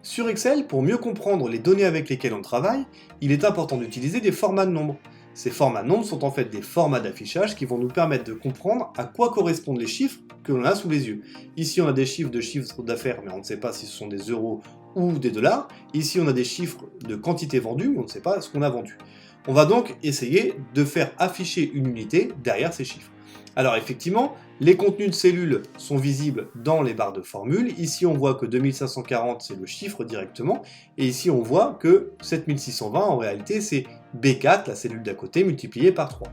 Sur Excel, pour mieux comprendre les données avec lesquelles on travaille, il est important d'utiliser des formats de nombres. Ces formats de nombres sont en fait des formats d'affichage qui vont nous permettre de comprendre à quoi correspondent les chiffres que l'on a sous les yeux. Ici on a des chiffres de chiffres d'affaires, mais on ne sait pas si ce sont des euros ou des dollars. Ici on a des chiffres de quantité vendue, mais on ne sait pas ce qu'on a vendu. On va donc essayer de faire afficher une unité derrière ces chiffres. Alors effectivement, les contenus de cellules sont visibles dans les barres de formule. Ici, on voit que 2540, c'est le chiffre directement. Et ici, on voit que 7620, en réalité, c'est B4, la cellule d'à côté, multipliée par 3.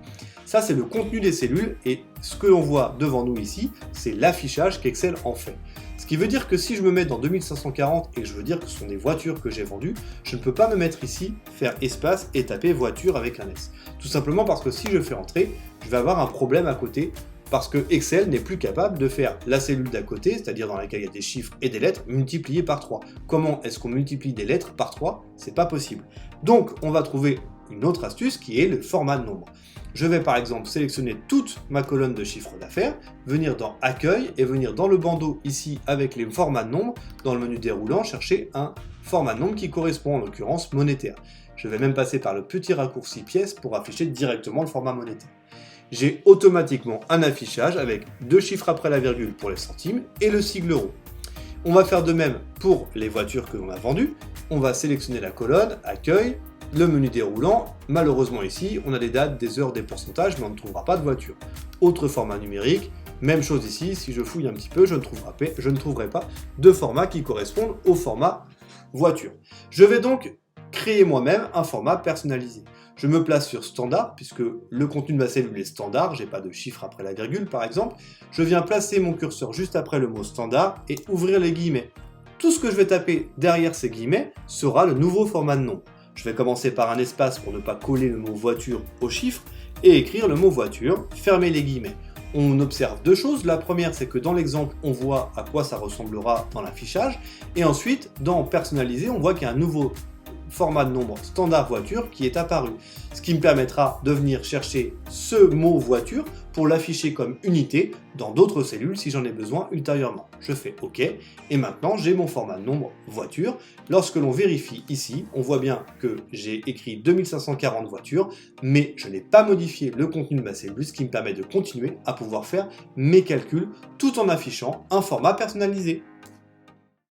Ça, c'est le contenu des cellules. Et ce que l'on voit devant nous ici, c'est l'affichage qu'Excel en fait. Ce qui veut dire que si je me mets dans 2540 et que je veux dire que ce sont des voitures que j'ai vendues, je ne peux pas me mettre ici, faire espace et taper voiture avec un S. Tout simplement parce que si je fais entrer, je vais avoir un problème à côté parce que Excel n'est plus capable de faire la cellule d'à côté, c'est-à-dire dans laquelle il y a des chiffres et des lettres, multipliées par 3. Comment est-ce qu'on multiplie des lettres par 3? C'est pas possible. Donc on va trouver une autre astuce qui est le format de nombre. Je vais par exemple sélectionner toute ma colonne de chiffre d'affaires, venir dans Accueil et venir dans le bandeau ici avec les formats de nombres, dans le menu déroulant, chercher un format de nombre qui correspond en l'occurrence monétaire. Je vais même passer par le petit raccourci pièce pour afficher directement le format monétaire. J'ai automatiquement un affichage avec deux chiffres après la virgule pour les centimes et le sigle euro. On va faire de même pour les voitures que l'on a vendues. On va sélectionner la colonne, Accueil, le menu déroulant. Malheureusement ici, on a des dates, des heures, des pourcentages, mais on ne trouvera pas de voiture. Autre format numérique, même chose ici, si je fouille un petit peu, je ne trouverai pas de format qui corresponde au format voiture. Je vais donc créer moi-même un format personnalisé. Je me place sur standard, puisque le contenu de ma cellule est standard, j'ai pas de chiffre après la virgule par exemple. Je viens placer mon curseur juste après le mot standard et ouvrir les guillemets. Tout ce que je vais taper derrière ces guillemets sera le nouveau format de nom. Je vais commencer par un espace pour ne pas coller le mot voiture au chiffre et écrire le mot voiture, fermer les guillemets. On observe deux choses. La première, c'est que dans l'exemple, on voit à quoi ça ressemblera dans l'affichage. Et ensuite, dans personnaliser, on voit qu'il y a un nouveau format de nombre standard voiture qui est apparu. Ce qui me permettra de venir chercher ce mot voiture pour l'afficher comme unité dans d'autres cellules si j'en ai besoin ultérieurement. Je fais OK et maintenant j'ai mon format de nombre voiture. Lorsque l'on vérifie ici, on voit bien que j'ai écrit 2540 voitures, mais je n'ai pas modifié le contenu de ma cellule, ce qui me permet de continuer à pouvoir faire mes calculs tout en affichant un format personnalisé.